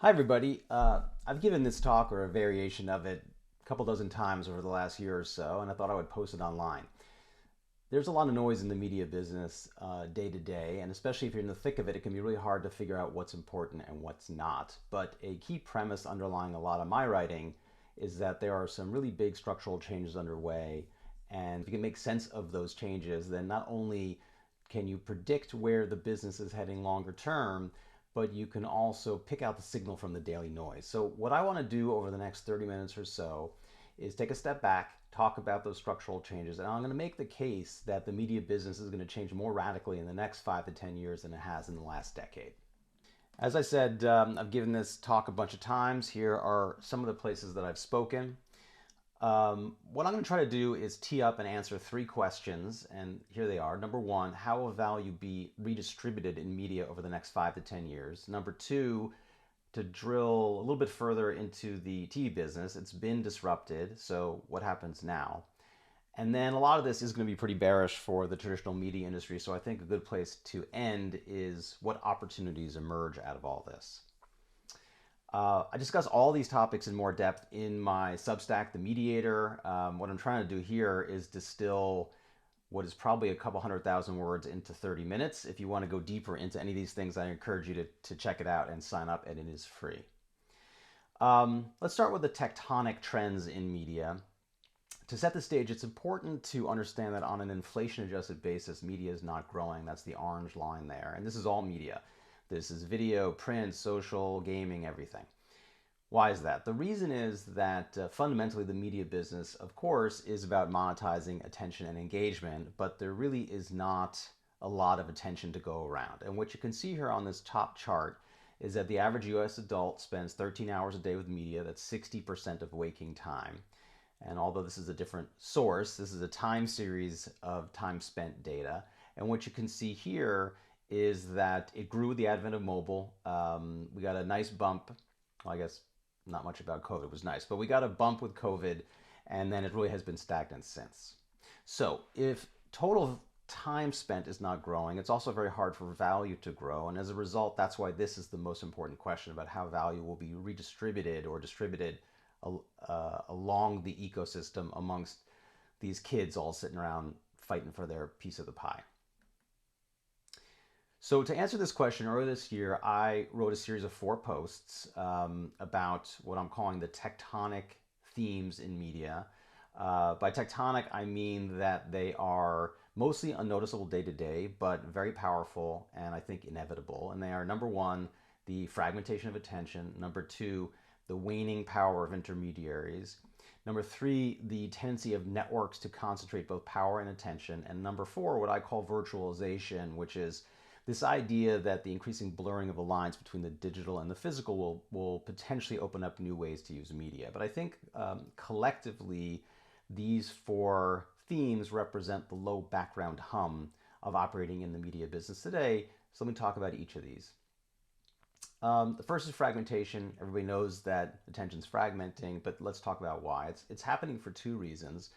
Hi, everybody. I've given this talk or a variation of it a couple dozen times over the last year or so, and I thought I would post it online. There's a lot of noise in the media business day to day, and especially if you're in the thick of it, it can be really hard to figure out what's important and what's not. But a key premise underlying a lot of my writing is that there are some really big structural changes underway, and if you can make sense of those changes, then not only can you predict where the business is heading longer term, but you can also pick out the signal from the daily noise. So, what I want to do over the next 30 minutes or so is take a step back, talk about those structural changes, and I'm going to make the case that the media business is going to change more radically in the next 5 to 10 years than it has in the last decade. As I said, I've given this talk a bunch of times. Here are some of the places that I've spoken. What I'm going to try to do is tee up and answer three questions, and here they are. Number one, how will value be redistributed in media over the next 5 to 10 years? Number two, to drill a little bit further into the TV business, it's been disrupted, so what happens now? And then a lot of this is going to be pretty bearish for the traditional media industry, so I think a good place to end is what opportunities emerge out of all this. I discuss all these topics in more depth in my Substack, The Mediator. What I'm trying to do here is distill what is probably a couple 100,000 words into 30 minutes. If you want to go deeper into any of these things, I encourage you to check it out and sign up, and it is free. Let's start with the tectonic trends in media. To set the stage, it's important to understand that on an inflation-adjusted basis, media is not growing. That's the orange line there. And this is all media. This is video, print, social, gaming, everything. Why is that? The reason is that fundamentally the media business, of course, is about monetizing attention and engagement, but there really is not a lot of attention to go around. And what you can see here on this top chart is that the average US adult spends 13 hours a day with media. That's 60% of waking time. And although this is a different source, this is a time series of time spent data. And what you can see here is that it grew with the advent of mobile. We got a nice bump. Well, I guess not much about COVID. It was nice, but we got a bump with COVID, and then it really has been stagnant since. So if total time spent is not growing, it's also very hard for value to grow. And as a result, that's why this is the most important question about how value will be redistributed or distributed along the ecosystem amongst these kids all sitting around fighting for their piece of the pie. So to answer this question, earlier this year, I wrote a series of 4 posts about what I'm calling the tectonic themes in media. By tectonic, I mean that they are mostly unnoticeable day to day, but very powerful and I think inevitable. And they are number one, the fragmentation of attention. Number two, the waning power of intermediaries. Number three, the tendency of networks to concentrate both power and attention. And number four, what I call virtualization, which is this idea that the increasing blurring of the lines between the digital and the physical will potentially open up new ways to use media. But I think collectively, these 4 themes represent the low background hum of operating in the media business today. So let me talk about each of these. The first is fragmentation. Everybody knows that attention's fragmenting, but let's talk about why. It's happening for 2 reasons.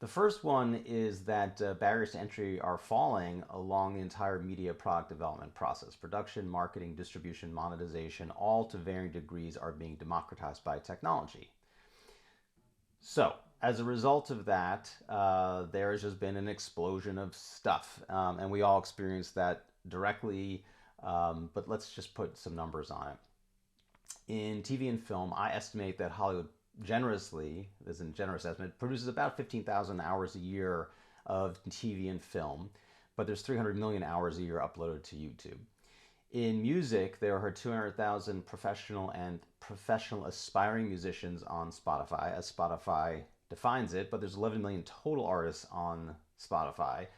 The first one is that barriers to entry are falling along the entire media product development process. Production, marketing, distribution, monetization, all to varying degrees are being democratized by technology. So, as a result of that, there has just been an explosion of stuff, and we all experience that directly, but let's just put some numbers on it. In TV and film, I estimate that Hollywood generously, this is a generous estimate, produces about 15,000 hours a year of TV and film, but there's 300 million hours a year uploaded to YouTube. In music, there are 200,000 professional and professional aspiring musicians on Spotify, as Spotify defines it, but there's 11 million total artists on Spotify.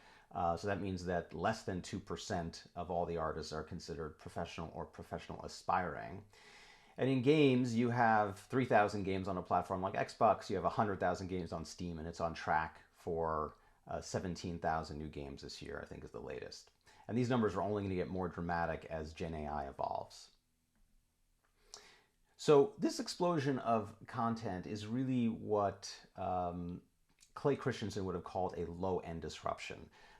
So that means that less than 2% of all the artists are considered professional or professional aspiring. And in games, you have 3,000 games on a platform like Xbox, you have 100,000 games on Steam, and it's on track for 17,000 new games this year, I think is the latest. And these numbers are only going to get more dramatic as GenAI evolves. So this explosion of content is really what Clay Christensen would have called a low-end disruption.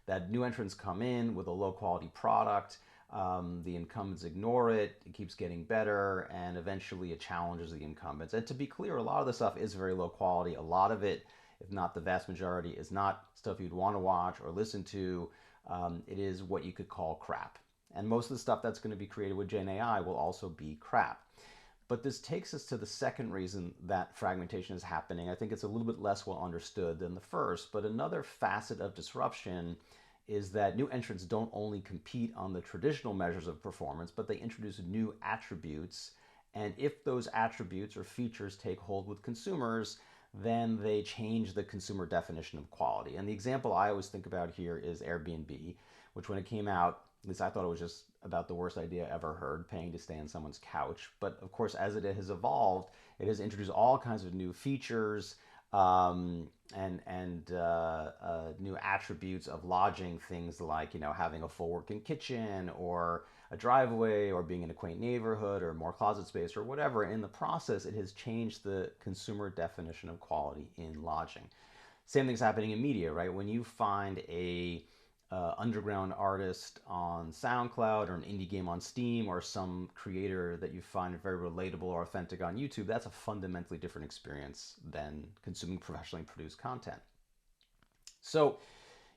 That new entrants come in with a low-quality product, The incumbents ignore it, it keeps getting better, and eventually it challenges the incumbents. And to be clear, a lot of the stuff is very low quality. A lot of it, if not the vast majority, is not stuff you'd want to watch or listen to. It is what you could call crap. And most of the stuff that's going to be created with GenAI will also be crap. But this takes us to the second reason that fragmentation is happening. I think it's a little bit less well understood than the first, but another facet of disruption is that new entrants don't only compete on the traditional measures of performance, but they introduce new attributes. And if those attributes or features take hold with consumers, then they change the consumer definition of quality. And the example I always think about here is Airbnb, which when it came out, at least I thought it was just about the worst idea ever heard, paying to stay on someone's couch. But of course, as it has evolved, it has introduced all kinds of new features, and new attributes of lodging, things like having a full working kitchen or a driveway or being in a quaint neighborhood or more closet space or whatever. In the process, it has changed the consumer definition of quality in lodging. Same thing's happening in media, right? When you find a underground artist on SoundCloud or an indie game on Steam or some creator that you find very relatable or authentic on YouTube, that's a fundamentally different experience than consuming professionally produced content. So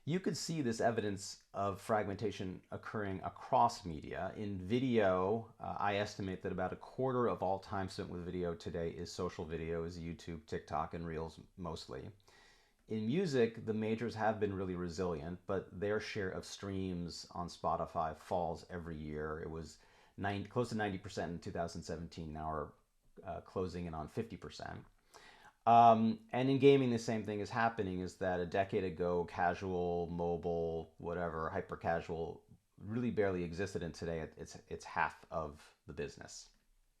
you could see this evidence of fragmentation occurring across media. In video, I estimate that about a quarter of all time spent with video today is social video, is YouTube, TikTok, and Reels mostly. In music, the majors have been really resilient, but their share of streams on Spotify falls every year. It was close to 90% in 2017. Now we're closing in on 50%. And in gaming, the same thing is happening, is that a decade ago, casual, mobile, whatever, hyper casual really barely existed, and today it's half of the business.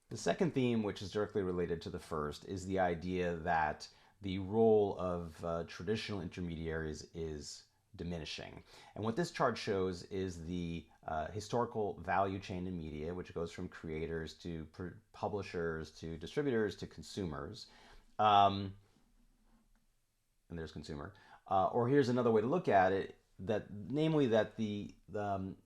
The second theme, which is directly related to the first, is the idea that the role of traditional intermediaries is diminishing. And what this chart shows is the historical value chain in media, which goes from creators to publishers to distributors to consumers. And there's consumer. Or here's another way to look at it, namely that the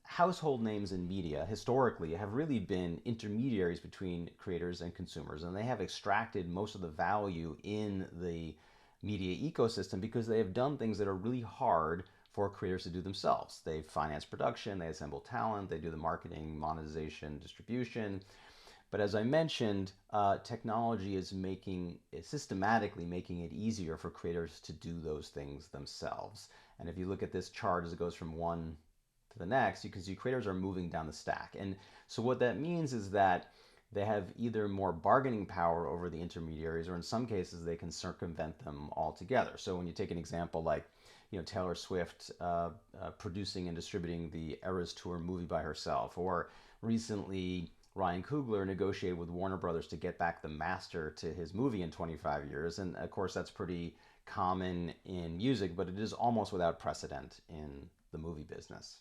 household names in media historically have really been intermediaries between creators and consumers, and they have extracted most of the value in the media ecosystem because they have done things that are really hard for creators to do themselves. They finance production, they assemble talent, they do the marketing, monetization, distribution. But as I mentioned, technology is systematically making it easier for creators to do those things themselves. And if you look at this chart as it goes from one to the next, you can see creators are moving down the stack. And so what that means is that they have either more bargaining power over the intermediaries, or in some cases they can circumvent them altogether. So when you take an example like Taylor Swift producing and distributing the Eras Tour movie by herself, or recently Ryan Coogler negotiated with Warner Brothers to get back the master to his movie in 25 years. And of course, that's pretty common in music, but it is almost without precedent in the movie business.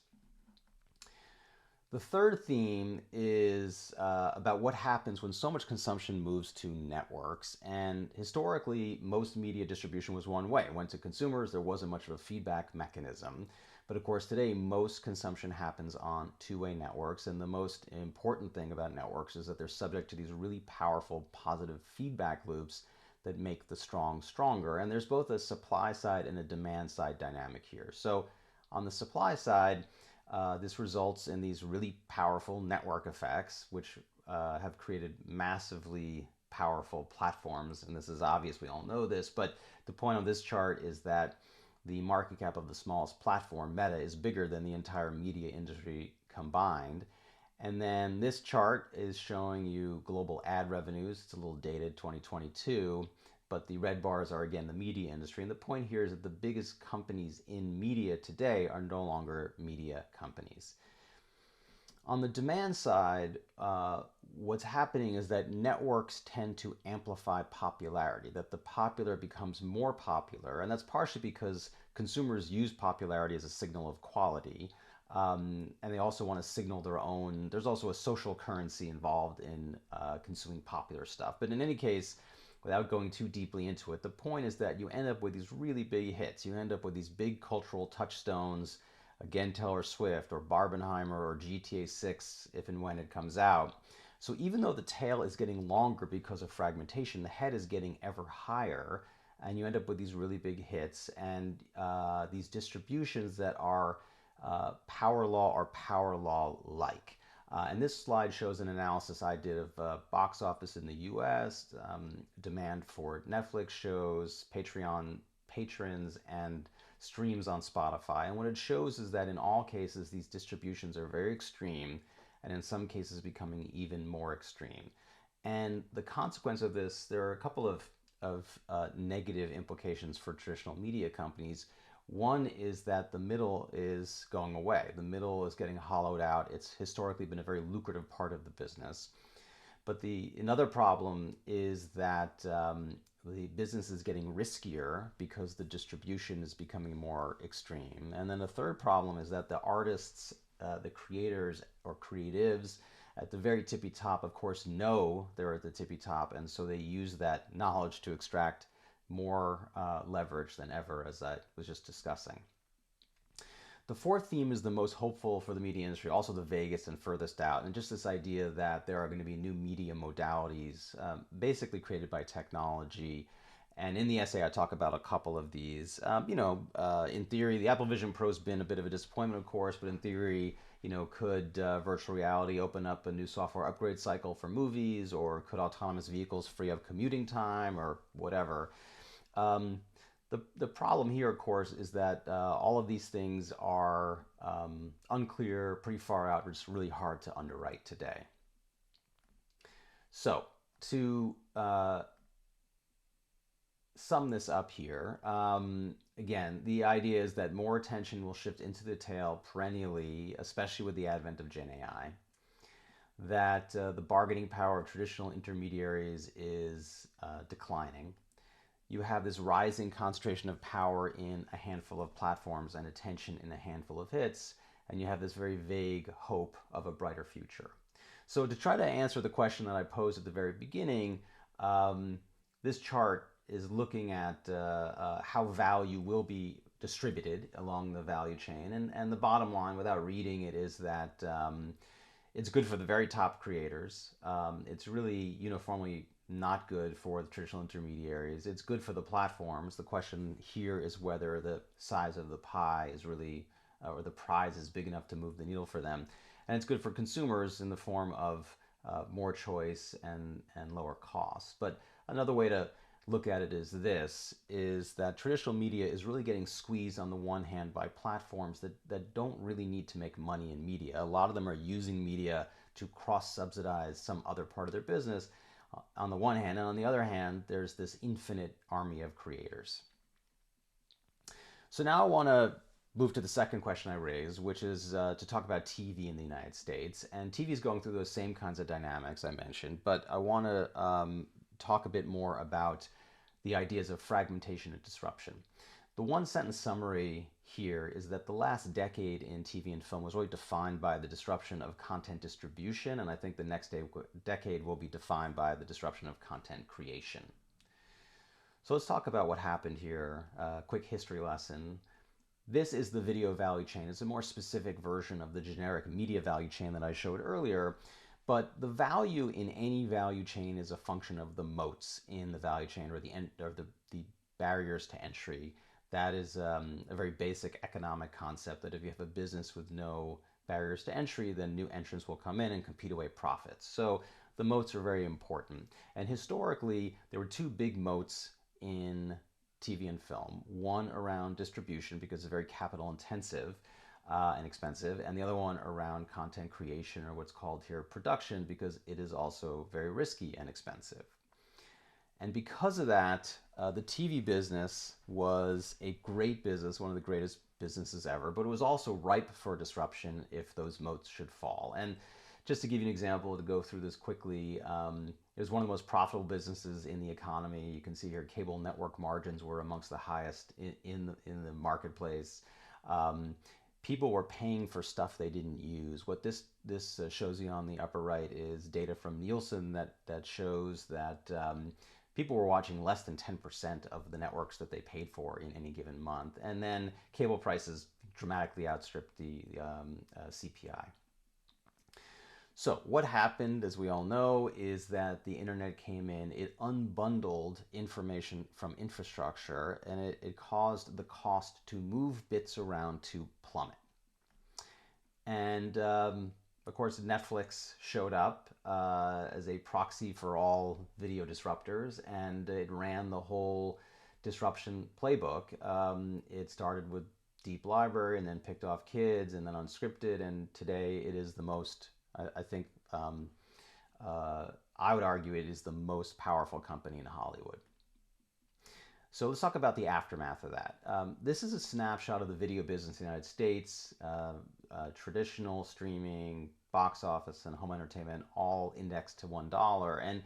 The third theme is about what happens when so much consumption moves to networks. And historically, most media distribution was one way. It went to consumers. There wasn't much of a feedback mechanism. But of course, today, most consumption happens on two-way networks. And the most important thing about networks is that they're subject to these really powerful positive feedback loops that make the strong stronger. And there's both a supply side and a demand side dynamic here. So on the supply side, this results in these really powerful network effects, which have created massively powerful platforms. And this is obvious, we all know this, but the point of this chart is that the market cap of the smallest platform, Meta, is bigger than the entire media industry combined. And then this chart is showing you global ad revenues. It's a little dated, 2022, but the red bars are, again, the media industry. And the point here is that the biggest companies in media today are no longer media companies. On the demand side, what's happening is that networks tend to amplify popularity, that the popular becomes more popular. And that's partially because consumers use popularity as a signal of quality. And they also want to signal their own. There's also a social currency involved in consuming popular stuff. But in any case, without going too deeply into it, the point is that you end up with these really big hits. You end up with these big cultural touchstones again Taylor Swift or Barbenheimer or GTA 6 if and when it comes out. So even though the tail is getting longer because of fragmentation, the head is getting ever higher, and you end up with these really big hits and these distributions that are power law or power law like. And this slide shows an analysis I did of box office in the US, demand for Netflix shows, Patreon patrons, and streams on Spotify. And what it shows is that in all cases, these distributions are very extreme, and in some cases becoming even more extreme. And the consequence of this, there are a couple of negative implications for traditional media companies. One is that the middle is going away. The middle is getting hollowed out. It's historically been a very lucrative part of the business. But another problem is that the business is getting riskier because the distribution is becoming more extreme. And then the third problem is that the artists, the creators or creatives at the very tippy top, of course, know they're at the tippy top, and so they use that knowledge to extract more leverage than ever, as I was just discussing. The fourth theme is the most hopeful for the media industry, also the vaguest and furthest out, and just this idea that there are going to be new media modalities, basically created by technology. And in the essay, I talk about a couple of these. In theory, the Apple Vision Pro's been a bit of a disappointment, of course, but in theory, could virtual reality open up a new software upgrade cycle for movies, or could autonomous vehicles free up commuting time, or whatever? The problem here, of course, is that all of these things are unclear, pretty far out, just really hard to underwrite today. So to sum this up here, again, the idea is that more attention will shift into the tail perennially, especially with the advent of GenAI. That the bargaining power of traditional intermediaries is declining. You have this rising concentration of power in a handful of platforms and attention in a handful of hits, and you have this very vague hope of a brighter future. So to try to answer the question that I posed at the very beginning, this chart is looking at how value will be distributed along the value chain. And the bottom line, without reading it, is that it's good for the very top creators. It's really uniformly not good for the traditional intermediaries. It's good for the platforms. The question here is whether the size of the pie is really, or the prize is big enough to move the needle for them. And it's good for consumers in the form of more choice and lower costs. But another way to look at it is that traditional media is really getting squeezed on the one hand by platforms that don't really need to make money in media. A lot of them are using media to cross-subsidize some other part of their business on the one hand, and on the other hand, there's this infinite army of creators. So now I want to move to the second question I raised, which is to talk about TV in the United States. And TV is going through those same kinds of dynamics I mentioned, but I want to talk a bit more about the ideas of fragmentation and disruption. The one sentence summary here is that the last decade in TV and film was really defined by the disruption of content distribution, and I think the next decade will be defined by the disruption of content creation. So let's talk about what happened here. Quick history lesson. This is the video value chain. It's a more specific version of the generic media value chain that I showed earlier, but the value in any value chain is a function of the moats in the value chain, or the barriers to entry. That is a very basic economic concept, that if you have a business with no barriers to entry, then new entrants will come in and compete away profits. So the moats are very important. And historically, there were two big moats in TV and film. One around distribution, because it's very capital intensive and expensive, and the other one around content creation, or what's called here production, because it is also very risky and expensive. And because of that, the TV business was a great business, one of the greatest businesses ever, but it was also ripe for disruption if those moats should fall. And just to give you an example, to go through this quickly, it was one of the most profitable businesses in the economy. You can see here cable network margins were amongst the highest in the marketplace. People were paying for stuff they didn't use. What this shows you on the upper right is data from Nielsen that shows that people were watching less than 10% of the networks that they paid for in any given month. And then cable prices dramatically outstripped the CPI. So what happened, as we all know, is that the internet came in, it unbundled information from infrastructure, and it caused the cost to move bits around to plummet. And of course, Netflix showed up as a proxy for all video disruptors, and it ran the whole disruption playbook. It started with deep library and then picked off kids and then unscripted, and today it is the most, I think, I would argue it is the most powerful company in Hollywood. So let's talk about the aftermath of that. This is a snapshot of the video business in the United States. Traditional streaming, box office, and home entertainment all indexed to $1. And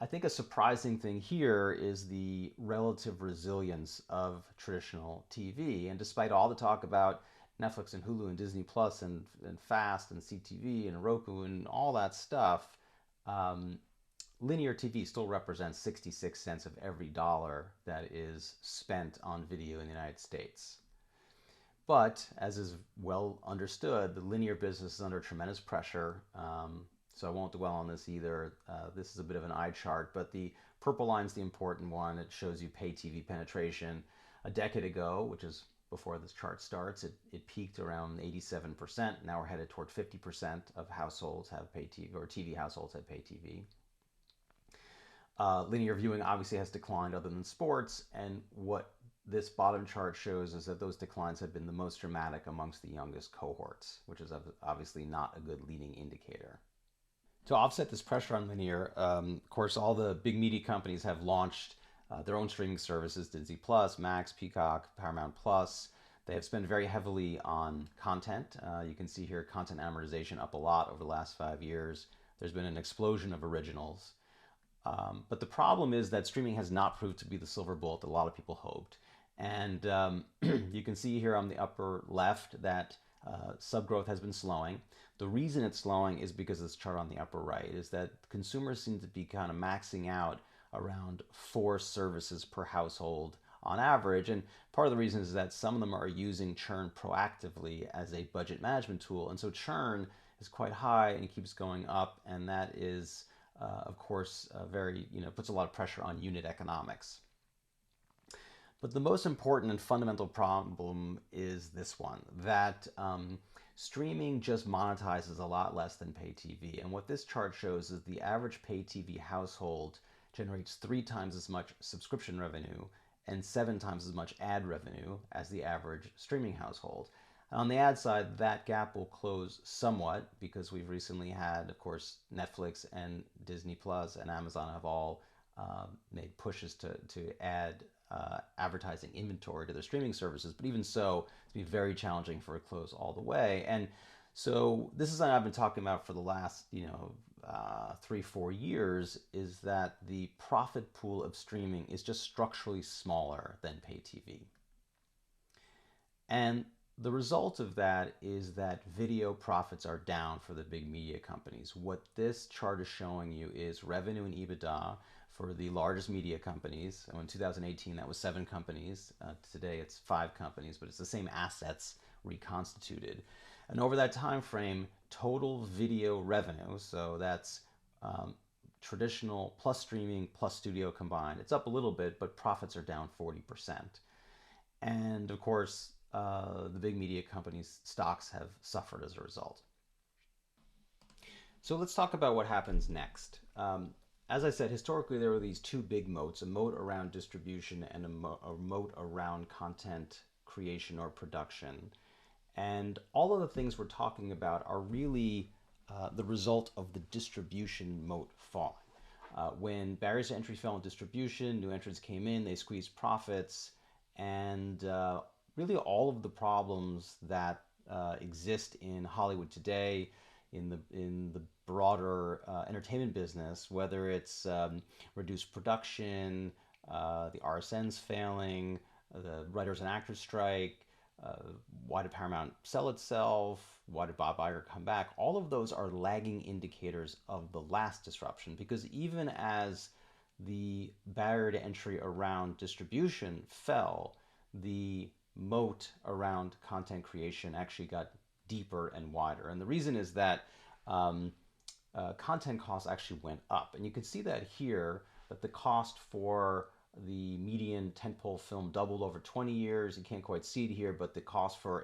I think a surprising thing here is the relative resilience of traditional TV. And despite all the talk about Netflix and Hulu and Disney Plus and Fast and CTV and Roku and all that stuff, linear TV still represents 66 cents of every dollar that is spent on video in the United States. But, as is well understood, the linear business is under tremendous pressure. So I won't dwell on this either. This is a bit of an eye chart, but the purple line is the important one. It shows you pay TV penetration. A decade ago, which is before this chart starts, it peaked around 87%. Now we're headed toward 50% of households have pay TV, or TV households have pay TV. Linear viewing obviously has declined other than sports, and what this bottom chart shows is that those declines have been the most dramatic amongst the youngest cohorts, which is obviously not a good leading indicator. To offset this pressure on linear, of course, all the big media companies have launched their own streaming services: Disney Plus, Max, Peacock, Paramount Plus. They have spent very heavily on content. You can see here content amortization up a lot over the last 5 years. There's been an explosion of originals. But the problem is that streaming has not proved to be the silver bullet that a lot of people hoped. And you can see here on the upper left that sub growth has been slowing. The reason it's slowing is because of this chart on the upper right, is that consumers seem to be kind of maxing out around 4 services per household on average. And part of the reason is that some of them are using churn proactively as a budget management tool. And so churn is quite high and keeps going up. And that is, of course, very, puts a lot of pressure on unit economics. But the most important and fundamental problem is this one, that streaming just monetizes a lot less than pay TV. And what this chart shows is the average pay TV household generates 3 times as much subscription revenue and 7 times as much ad revenue as the average streaming household. And on the ad side, that gap will close somewhat because we've recently had, of course, Netflix and Disney Plus and Amazon have all made pushes to add advertising inventory to their streaming services. But even so, it's been very challenging for it to close all the way. And so this is something I've been talking about for the last, 3-4 years, is that the profit pool of streaming is just structurally smaller than pay TV. And the result of that is that video profits are down for the big media companies. What this chart is showing you is revenue and EBITDA for the largest media companies. And in 2018, that was 7 companies. Today, it's 5 companies, but it's the same assets reconstituted. And over that time frame, total video revenue, so that's traditional plus streaming plus studio combined, it's up a little bit, but profits are down 40%. And of course, the big media companies' stocks have suffered as a result. So let's talk about what happens next. As I said, historically there were these 2 big moats, a moat around distribution and a moat around content creation or production. And all of the things we're talking about are really the result of the distribution moat falling. When barriers to entry fell in distribution, new entrants came in, they squeezed profits, and really all of the problems that exist in Hollywood today, in the broader entertainment business, whether it's reduced production, the RSNs failing, the writers and actors strike, why did Paramount sell itself, why did Bob Iger come back, all of those are lagging indicators of the last disruption, because even as the barrier to entry around distribution fell, the moat around content creation actually got deeper and wider. And the reason is that um, content costs actually went up. And you can see that here, that the cost for the median tentpole film doubled over 20 years. You can't quite see it here, but the cost for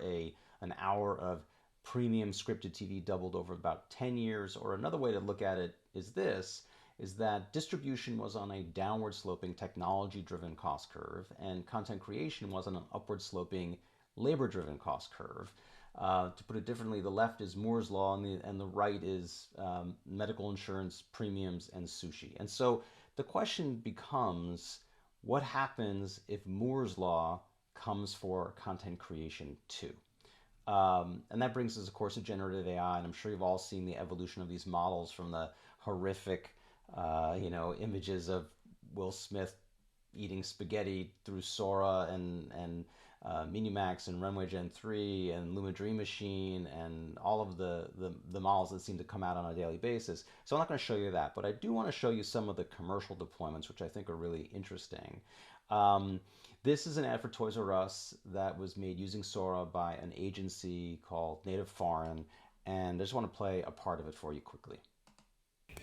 an hour of premium scripted TV doubled over about 10 years. Or another way to look at it is this, is that distribution was on a downward sloping technology driven cost curve, and content creation was on an upward sloping labor driven cost curve. To put it differently, the left is Moore's Law, and the right is medical insurance, premiums, and sushi. And so the question becomes, what happens if Moore's Law comes for content creation too? And that brings us, of course, to generative AI. And I'm sure you've all seen the evolution of these models, from the horrific, images of Will Smith eating spaghetti through Sora and Minimax and Runway Gen 3 and Luma Dream Machine and all of the models that seem to come out on a daily basis. So I'm not going to show you that, but I do want to show you some of the commercial deployments, which I think are really interesting. This is an ad for Toys R Us that was made using Sora by an agency called Native Foreign, and I just want to play a part of it for you quickly.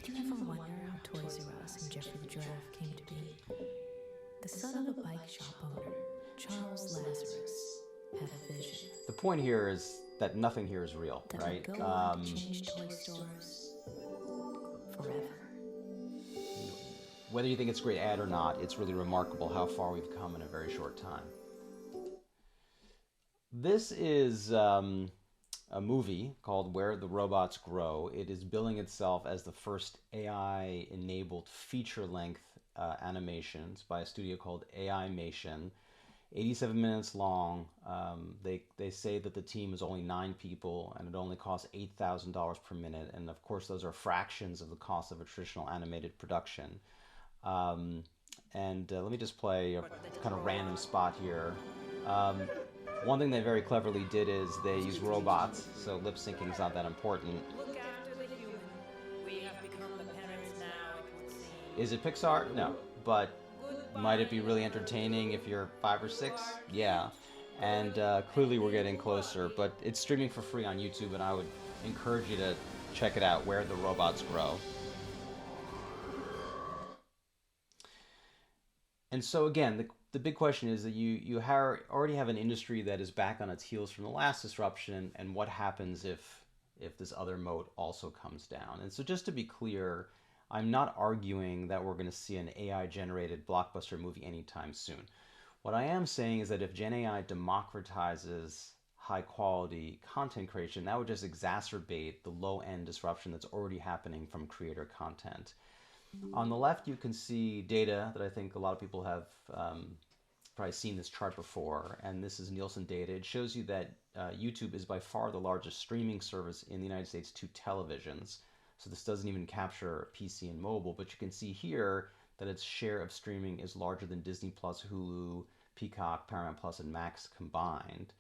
Did you ever wonder how Toys R Us and Jeffrey the Giraffe came to be? The son of a bike shop owner, Charles Lazarus, had a vision. The point here is that nothing here is real, that right? would go on to change toy stores forever. Whether you think it's a great ad or not, it's really remarkable how far we've come in a very short time. This is a movie called Where the Robots Grow. It is billing itself as the first AI-enabled feature-length animations by a studio called AI-mation. 87 minutes long. They say that the team is only 9 people, and it only costs $8,000 per minute. And of course, those are fractions of the cost of a traditional animated production. Let me just play a kind of random spot here. One thing they very cleverly did is they use robots, so lip syncing is not that important. Look after the human. We have become the parents now, it would seem. Is it Pixar? No. But might it be really entertaining if you're 5 or 6? Yeah. And clearly we're getting closer, but it's streaming for free on YouTube, and I would encourage you to check it out, Where the Robots Grow. And so again, the big question is that you already have an industry that is back on its heels from the last disruption, and what happens if this other moat also comes down. And so just to be clear, I'm not arguing that we're going to see an AI-generated blockbuster movie anytime soon. What I am saying is that if GenAI democratizes high-quality content creation, that would just exacerbate the low-end disruption that's already happening from creator content. On the left, you can see data that I think a lot of people have probably seen this chart before, and this is Nielsen data. It shows you that YouTube is by far the largest streaming service in the United States to televisions. So this doesn't even capture PC and mobile, but you can see here that its share of streaming is larger than Disney Plus, Hulu, Peacock, Paramount Plus, and Max combined.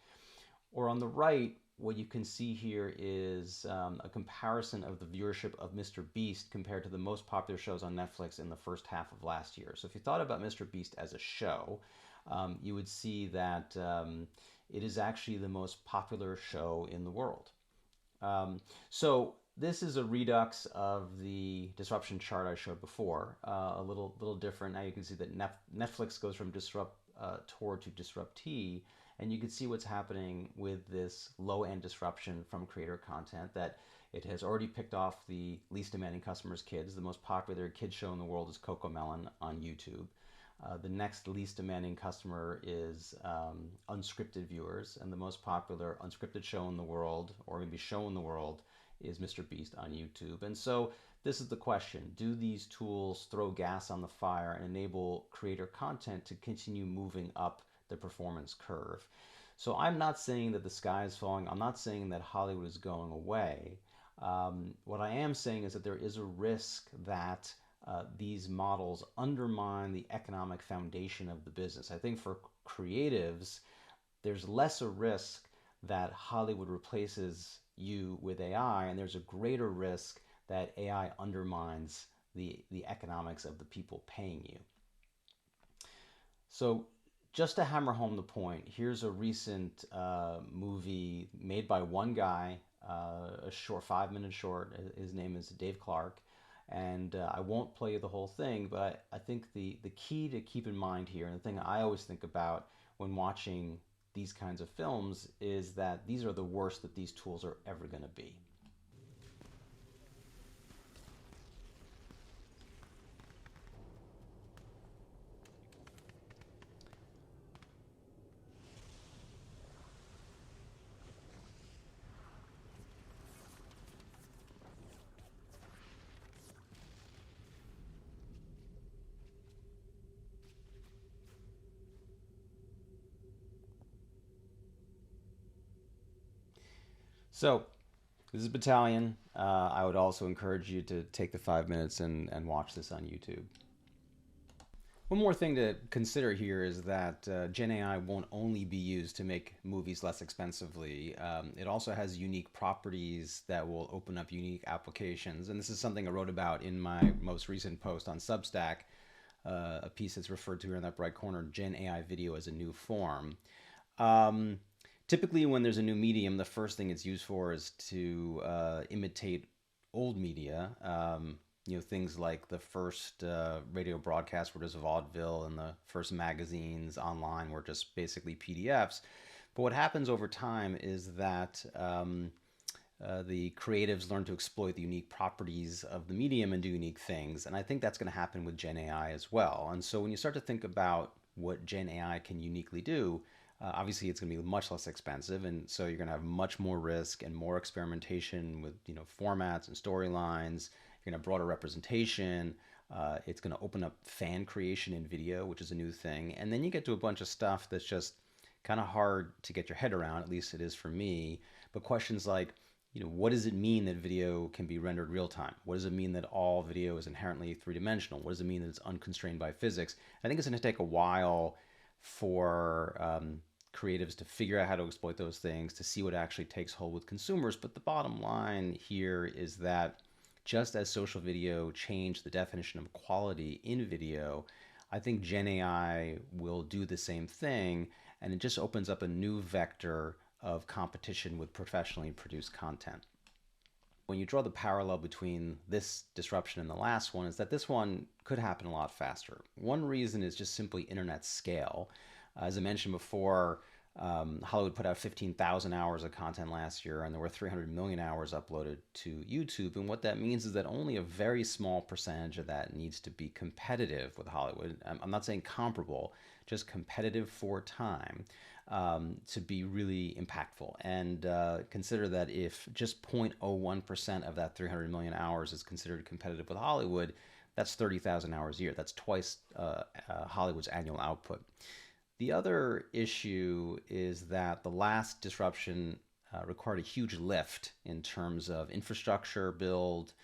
Or on the right, what you can see here is a comparison of the viewership of Mr. Beast compared to the most popular shows on Netflix in the first half of last year. So if you thought about Mr. Beast as a show, you would see that it is actually the most popular show in the world. So this is a redux of the disruption chart I showed before, a little different. Now you can see that Netflix goes from disruptor to disruptee, and you can see what's happening with this low-end disruption from creator content, that it has already picked off the least demanding customers, kids. The most popular kids show in the world is Cocomelon on YouTube. The next least demanding customer is unscripted viewers, and the most popular unscripted show in the world, or maybe show in the world, is Mr. Beast on YouTube. And so this is the question: do these tools throw gas on the fire and enable creator content to continue moving up the performance curve? So I'm not saying that the sky is falling. I'm not saying that Hollywood is going away. What I am saying is that there is a risk that these models undermine the economic foundation of the business. I think for creatives, there's less a risk that Hollywood replaces you with AI, and there's a greater risk that AI undermines the economics of the people paying you. So just to hammer home the point, here's a recent movie made by one guy, a short 5 minute short. His name is Dave Clark. And I won't play you the whole thing, but I think the key to keep in mind here, and the thing I always think about when watching these kinds of films, is that these are the worst that these tools are ever going to be. So, this is Battalion. I would also encourage you to take the 5 minutes and watch this on YouTube. One more thing to consider here is that GenAI won't only be used to make movies less expensively. It also has unique properties that will open up unique applications. And this is something I wrote about in my most recent post on Substack, a piece that's referred to here in that right corner, GenAI video as a new form. Typically, when there's a new medium, the first thing it's used for is to imitate old media. Things like the first radio broadcasts were just vaudeville, and the first magazines online were just basically PDFs. But what happens over time is that the creatives learn to exploit the unique properties of the medium and do unique things. And I think that's going to happen with GenAI as well. And so when you start to think about what GenAI can uniquely do, obviously it's going to be much less expensive, and so you're going to have much more risk and more experimentation with formats and storylines. You're going to have broader representation. It's going to open up fan creation in video, which is a new thing. And then you get to a bunch of stuff that's just kind of hard to get your head around, at least it is for me. But questions like, what does it mean that video can be rendered real time? What does it mean that all video is inherently three-dimensional? What does it mean that it's unconstrained by physics? I think it's going to take a while for creatives to figure out how to exploit those things, to see what actually takes hold with consumers. But the bottom line here is that just as social video changed the definition of quality in video, I think GenAI will do the same thing, and it just opens up a new vector of competition with professionally produced content. When you draw the parallel between this disruption and the last one, is that this one could happen a lot faster. One reason is just simply internet scale. As I mentioned before, Hollywood put out 15,000 hours of content last year, and there were 300 million hours uploaded to YouTube. And what that means is that only a very small percentage of that needs to be competitive with Hollywood. I'm not saying comparable, just competitive for time. To be really impactful. And consider that if just 0.01% of that 300 million hours is considered competitive with Hollywood, that's 30,000 hours a year. That's twice Hollywood's annual output. The other issue is that the last disruption required a huge lift in terms of infrastructure build,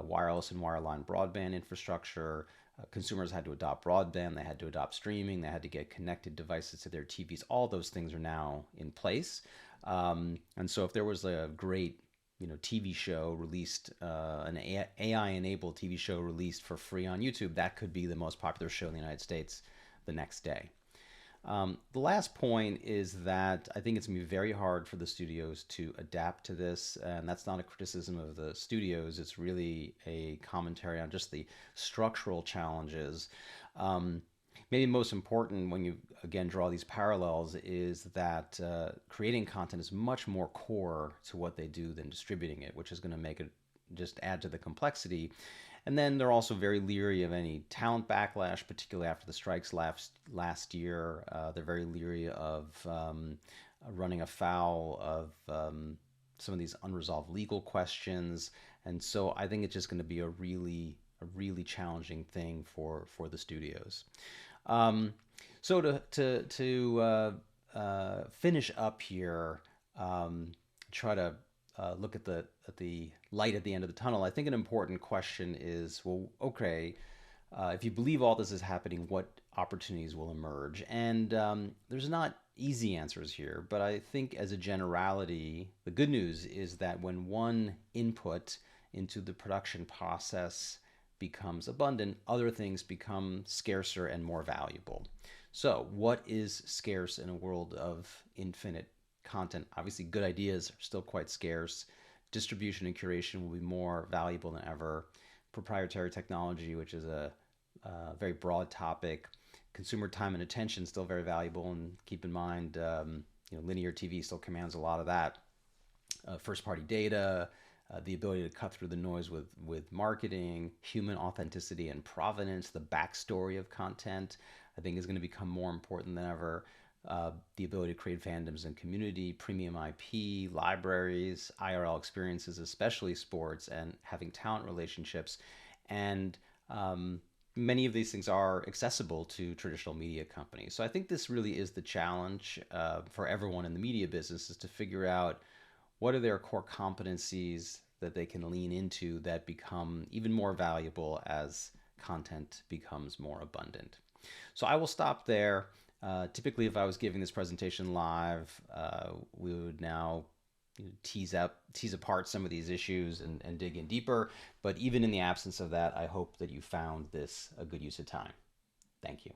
wireless and wireline broadband infrastructure. Consumers had to adopt broadband, they had to adopt streaming, they had to get connected devices to their TVs. All those things are now in place. And so if there was a great TV show released, an AI-enabled TV show released for free on YouTube, that could be the most popular show in the United States the next day. The last point is that I think it's going to be very hard for the studios to adapt to this, and that's not a criticism of the studios. It's really a commentary on just the structural challenges. Maybe most important when you, again, draw these parallels is that creating content is much more core to what they do than distributing it, which is going to make it just add to the complexity. And then they're also very leery of any talent backlash, particularly after the strikes last year. They're very leery of running afoul of some of these unresolved legal questions. And so I think it's just going to be a really challenging thing for the studios. So to finish up here, try to look at the light at the end of the tunnel, I think an important question is, well, okay, if you believe all this is happening, what opportunities will emerge? And there's not easy answers here, but I think as a generality, the good news is that when one input into the production process becomes abundant, other things become scarcer and more valuable. So, what is scarce in a world of infinite content? Obviously, good ideas are still quite scarce. Distribution and curation will be more valuable than ever. Proprietary technology, which is a very broad topic. Consumer time and attention still very valuable, and keep in mind, linear TV still commands a lot of that. First-party data, the ability to cut through the noise with marketing, human authenticity and provenance, the backstory of content, I think is going to become more important than ever. The ability to create fandoms and community, premium IP, libraries, IRL experiences, especially sports, and having talent relationships. And many of these things are accessible to traditional media companies. So I think this really is the challenge for everyone in the media business, is to figure out what are their core competencies that they can lean into that become even more valuable as content becomes more abundant. So I will stop there. Typically, if I was giving this presentation live, we would now tease apart some of these issues and dig in deeper. But even in the absence of that, I hope that you found this a good use of time. Thank you.